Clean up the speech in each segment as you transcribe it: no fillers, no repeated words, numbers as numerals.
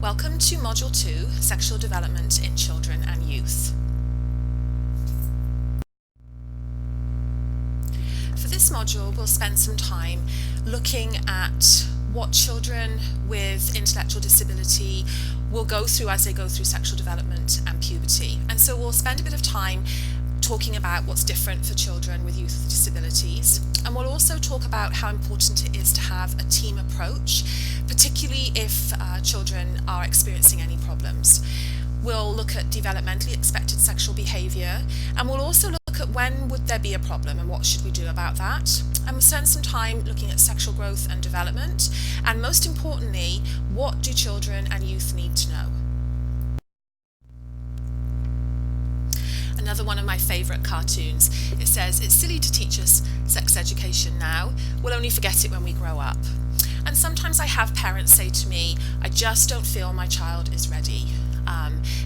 Welcome to Module 2, Sexual Development in Children and Youth. For this module, we'll spend some time looking at what children with intellectual disability will go through as they go through sexual development and puberty. And so we'll spend a bit of time talking about what's different for children with youth with disabilities, and we'll also talk about how important it is to have a team approach, particularly if children are experiencing any problems. We'll look at developmentally expected sexual behaviour, and we'll also look at when would there be a problem and what should we do about that. And we'll spend some time looking at sexual growth and development, and most importantly, what do children and youth need to know? Another one of my favourite cartoons. It says, "It's silly to teach us sex education now. We'll only forget it when we grow up." And sometimes I have parents say to me, "I just don't feel my child is ready."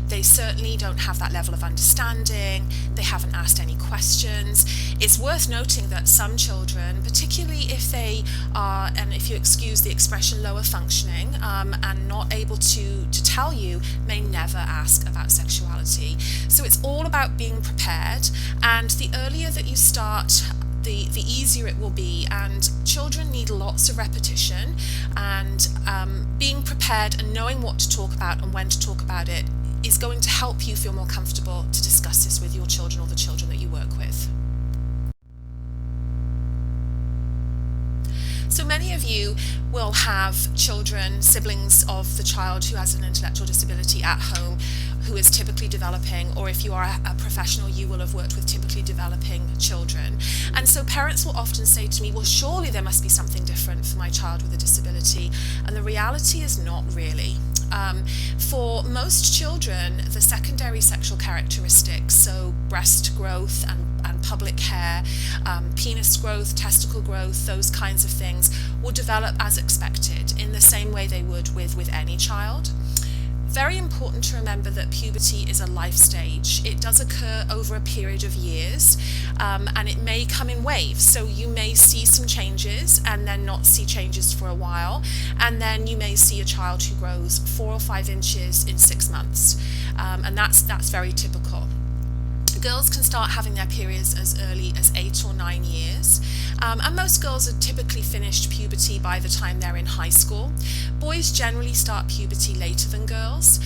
They certainly don't have that level of understanding. They haven't asked any questions. It's worth noting that some children, particularly if they are, and if you excuse the expression, lower functioning and not able to tell you, may never ask about sexuality. So it's all about being prepared, and the earlier that you start, the easier it will be. And children need lots of repetition, and being prepared and knowing what to talk about and when to talk about it is going to help you feel more comfortable to discuss this with your children or the children that you work with. So many of you will have children, siblings of the child who has an intellectual disability at home, who is typically developing, or if you are a professional, you will have worked with typically developing children. And so parents will often say to me, well, surely there must be something different for my child with a disability. And the reality is not really. For most children, the secondary sexual characteristics, so breast growth and public hair, penis growth, testicle growth, those kinds of things, will develop as expected in the same way they would with any child. Very important to remember that puberty is a life stage. It does occur over a period of years, and it may come in waves. So you may see some changes and then not see changes for a while, and then you may see a child who grows 4 or 5 inches in 6 months, and that's very typical. Girls can start having their periods as early as 8 or 9 years, and most girls are typically finished puberty by the time they're in high school. Boys generally start puberty later than girls.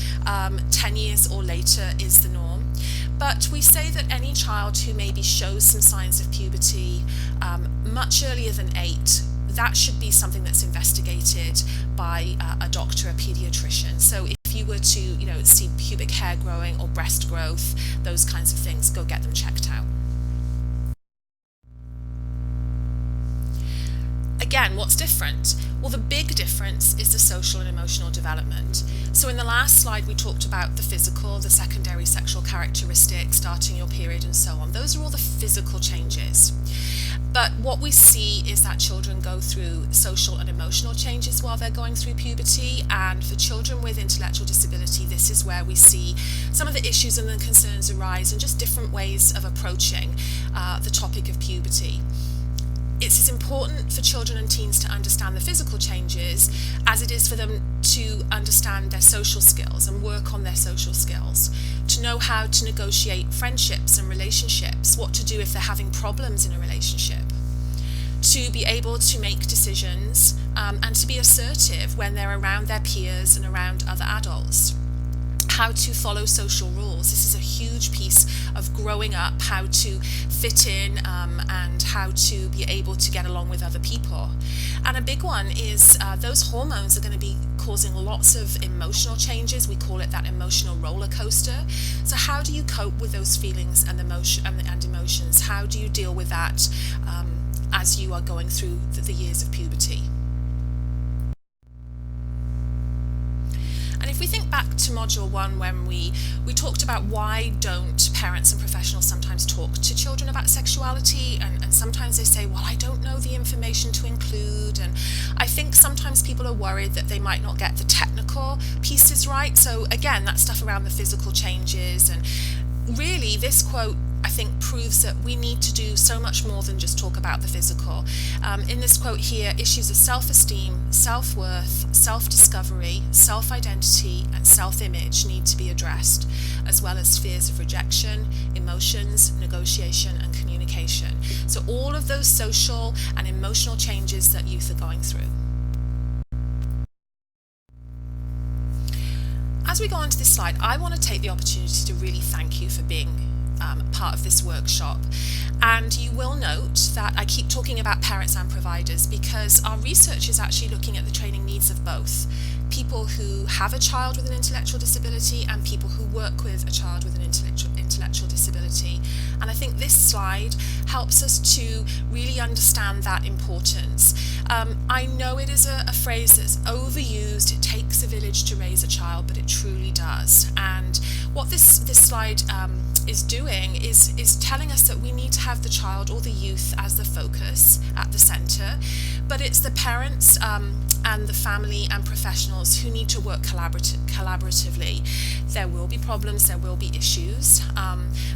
10 years or later is the norm. But we say that any child who maybe shows some signs of puberty much earlier than 8, that should be something that's investigated by a doctor, a pediatrician. So if you were to, see pubic hair growing or breast growth, those kinds of things, go get them checked out. Again, what's different? Well, the big difference is the social and emotional development. So in the last slide, we talked about the physical, the secondary sexual characteristics, starting your period and so on. Those are all the physical changes. But what we see is that children go through social and emotional changes while they're going through puberty, and for children with intellectual disability, this is where we see some of the issues and the concerns arise, and just different ways of approaching the topic of puberty. It's as important for children and teens to understand the physical changes as it is for them to understand their social skills and work on their social skills, to know how to negotiate friendships and relationships, what to do if they're having problems in a relationship, to be able to make decisions and to be assertive when they're around their peers and around other adults. How to follow social rules. This is a huge piece of growing up, how to fit in and how to be able to get along with other people. And a big one is those hormones are going to be causing lots of emotional changes. We call it that emotional roller coaster. So how do you cope with those feelings and emotions? How do you deal with that as you are going through the years of puberty? And if we think back to Module 1, when we talked about why don't parents and professionals sometimes talk to children about sexuality, and sometimes they say, well, I don't know the information to include, and I think sometimes people are worried that they might not get the technical pieces right. So again, that stuff around the physical changes, and really this quote I think proves that we need to do so much more than just talk about the physical. In this quote here, issues of self-esteem, self-worth, self-discovery, self-identity, and self-image need to be addressed, as well as fears of rejection, emotions, negotiation, and communication. So all of those social and emotional changes that youth are going through. As we go on to this slide, I want to take the opportunity to really thank you for being part of this workshop. And you will note that I keep talking about parents and providers because our research is actually looking at the training needs of both people who have a child with an intellectual disability and people who work with a child with an intellectual disability. And I think this slide helps us to really understand that importance. I know it is a phrase that's overused. It takes a village to raise a child, but it truly does. And what this slide is doing is telling us that we need to have the child or the youth as the focus at the centre, but it's the parents and the family and professionals who need to work collaboratively. There will be problems, there will be issues,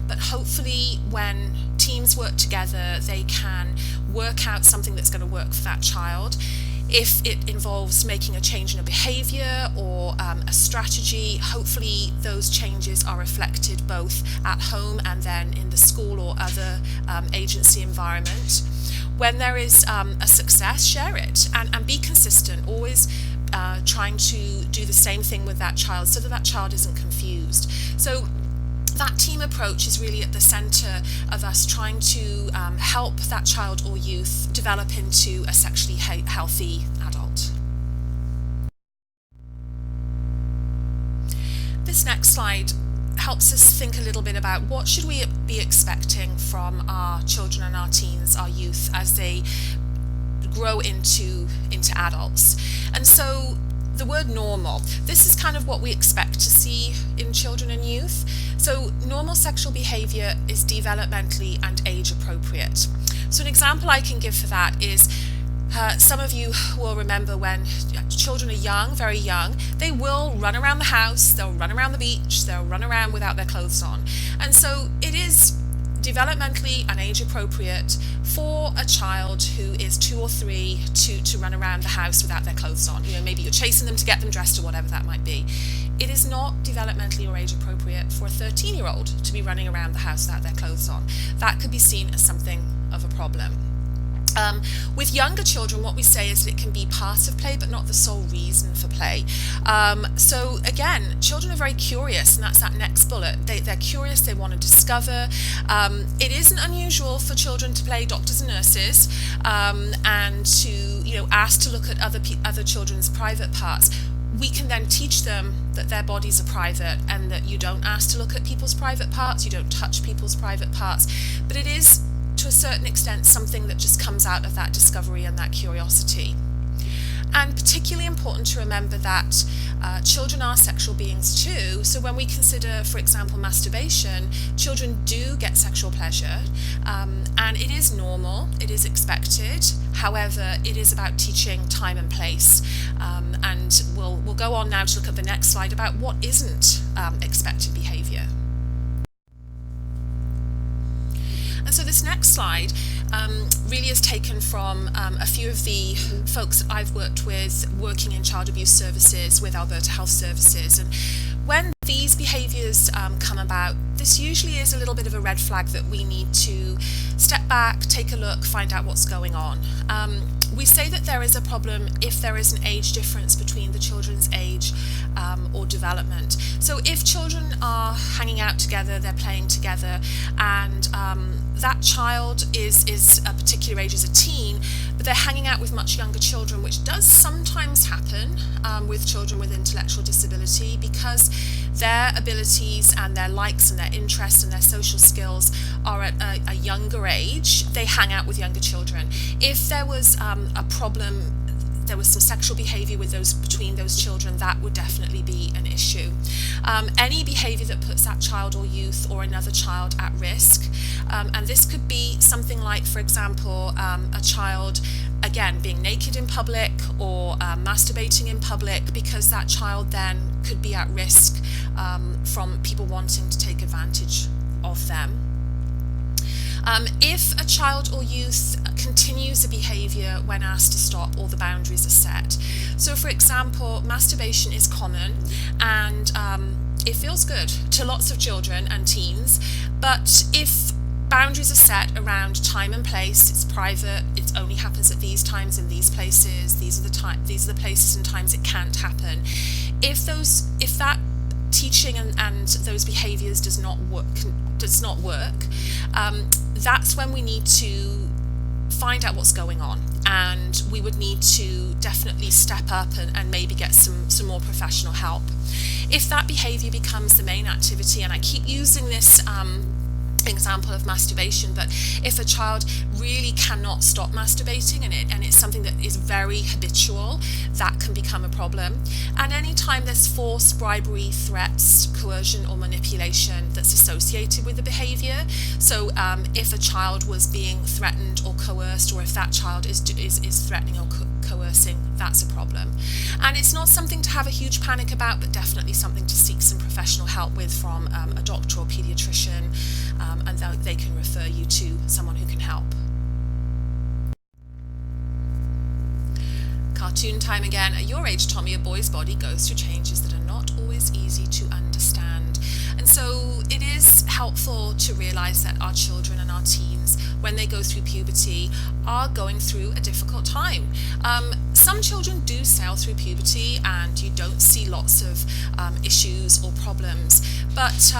but hopefully when teams work together, they can work out something that's going to work for that child. If it involves making a change in a behaviour or a strategy, hopefully those changes are reflected both at home and then in the school or other agency environment. When there is a success, share it and be consistent, always trying to do the same thing with that child so that that child isn't confused. So that team approach is really at the centre of us trying to help that child or youth develop into a sexually healthy adult. This next slide helps us think a little bit about what should we be expecting from our children and our teens, our youth, as they grow into adults. And so the word normal, this is kind of what we expect to see in children and youth. So normal sexual behaviour is developmentally and age appropriate. So an example I can give for that is some of you will remember when children are young, very young, they will run around the house, they'll run around the beach, they'll run around without their clothes on. And so it is developmentally and age appropriate for a child who is 2 or 3 to run around the house without their clothes on. You know, maybe you're chasing them to get them dressed or whatever that might be. It is not developmentally or age appropriate for a 13-year-old to be running around the house without their clothes on. That could be seen as something of a problem. With younger children, what we say is that it can be part of play, but not the sole reason for play. So again, children are very curious, and that's that next bullet. They're curious, they want to discover. It isn't unusual for children to play doctors and nurses, and to ask to look at other children's private parts. We can then teach them that their bodies are private and that you don't ask to look at people's private parts, you don't touch people's private parts, but it is to a certain extent something that just comes out of that discovery and that curiosity. And particularly important to remember that children are sexual beings too, so when we consider, for example, masturbation, children do get sexual pleasure, and it is normal, it is expected. However, it is about teaching time and place, and we'll go on now to look at the next slide about what isn't expected behaviour. And so this next slide really is taken from a few of the folks that I've worked with working in child abuse services with Alberta Health Services. And when these behaviours come about, this usually is a little bit of a red flag that we need to step back, take a look, find out what's going on. We say that there is a problem if there is an age difference between the children's age or development. So if children are hanging out together, they're playing together, and that child is a particular age as a teen, but they're hanging out with much younger children, which does sometimes happen with children with intellectual disability, because their abilities and their likes and their interests and their social skills are at a younger age. They hang out with younger children. If there was a problem, there was some sexual behaviour between those children, that would definitely be an issue. Any behaviour that puts that child or youth or another child at risk, and this could be something like, for example, a child again being naked in public or masturbating in public, because that child then could be at risk from people wanting to take advantage of them. If a child or youth continues a behaviour when asked to stop or the boundaries are set. So for example, masturbation is common and it feels good to lots of children and teens, but if boundaries are set around time and place, it's private, it only happens at these times in these places, these are the places and times it can't happen. If that teaching and those behaviours does not work, that's when we need to find out what's going on, and we would need to definitely step up and maybe get some more professional help. If that behaviour becomes the main activity, and I keep using this example of masturbation, but if a child really cannot stop masturbating and it's something that is very habitual, that can become a problem. And anytime there's force, bribery, threats, coercion or manipulation that's associated with the behaviour, so if a child was being threatened or coerced, or if that child is threatening or coercing, that's a problem. And it's not something to have a huge panic about, but definitely something to seek some professional help with from a doctor or paediatrician, and they can refer you to someone who can help. Cartoon time again. At your age, Tommy, a boy's body goes through changes that are not always easy to understand. And so it is helpful to realise that our children and our teens, when they go through puberty, are going through a difficult time. Some children do sail through puberty and you don't see lots of issues or problems, but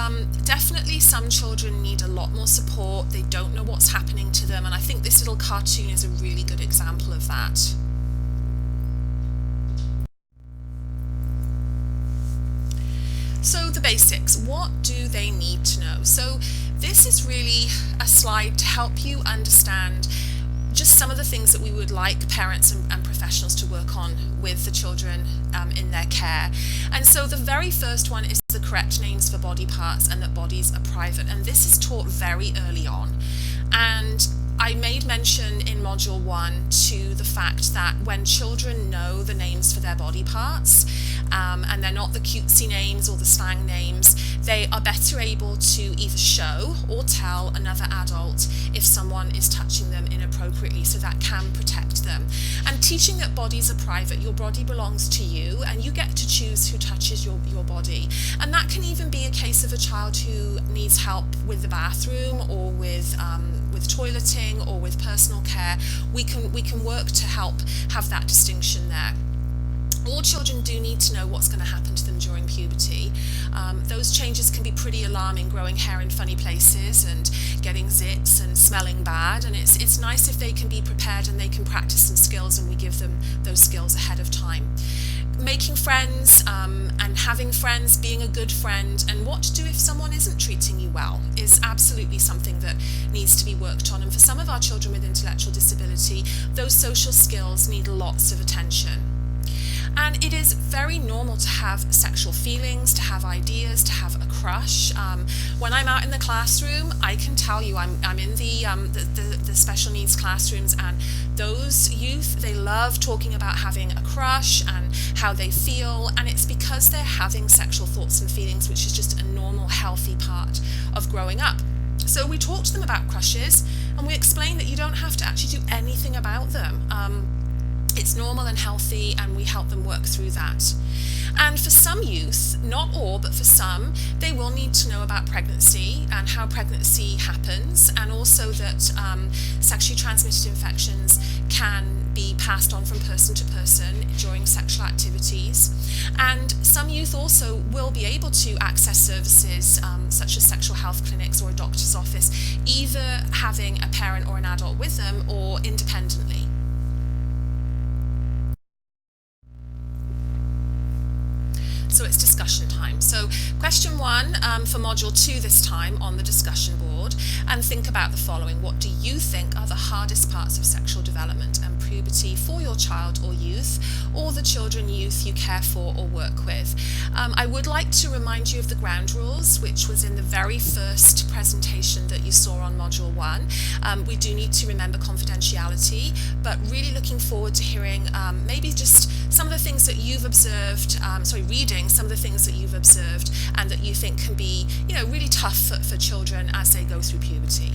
definitely some children need a lot more support. They don't know what's happening to them, and I think this little cartoon is a really good example of that. So the basics, what do they need to know? So this is really a slide to help you understand just some of the things that we would like parents and professionals to work on with the children in their care. And so the very first one is the correct names for body parts and that bodies are private. And this is taught very early on. And I made mention in Module 1 to the fact that when children know the names for their body parts, and they're not the cutesy names or the slang names, they are better able to either show or tell another adult if someone is touching them inappropriately, so that can protect them. And teaching that bodies are private, your body belongs to you and you get to choose who touches your body. And that can even be a case of a child who needs help with the bathroom or with toileting or with personal care. We can work to help have that distinction there. All children do need to know what's going to happen to them during puberty. Those changes can be pretty alarming, growing hair in funny places and getting zits and smelling bad, and it's nice if they can be prepared and they can practice some skills and we give them those skills ahead of time. Making friends and having friends, being a good friend, and what to do if someone isn't treating you well is absolutely something that needs to be worked on. And for some of our children with intellectual disability, those social skills need lots of attention. And it is very normal to have sexual feelings, to have ideas, to have a crush. When I'm out in the classroom, I can tell you I'm in the special needs classrooms, and those youth, they love talking about having a crush and how they feel, and it's because they're having sexual thoughts and feelings, which is just a normal, healthy part of growing up. So we talk to them about crushes, and we explain that you don't have to actually do anything about them. It's normal and healthy, and we help them work through that. And for some youth, not all, but for some, they will need to know about pregnancy and how pregnancy happens, and also that sexually transmitted infections can be passed on from person to person during sexual activities. And some youth also will be able to access services such as sexual health clinics or a doctor's office, either having a parent or an adult with them or independently. So it's discussion time. So question 1 for Module 2 this time on the discussion board, and think about the following. What do you think are the hardest parts of sexual development and puberty for your child or youth, or the children, youth you care for or work with? I would like to remind you of the ground rules, which was in the very first presentation that you saw on Module 1. We do need to remember confidentiality, but really looking forward to hearing maybe just some of the things that you've observed, reading some of the things that you've observed and that you think can be, really tough for children as they go through puberty.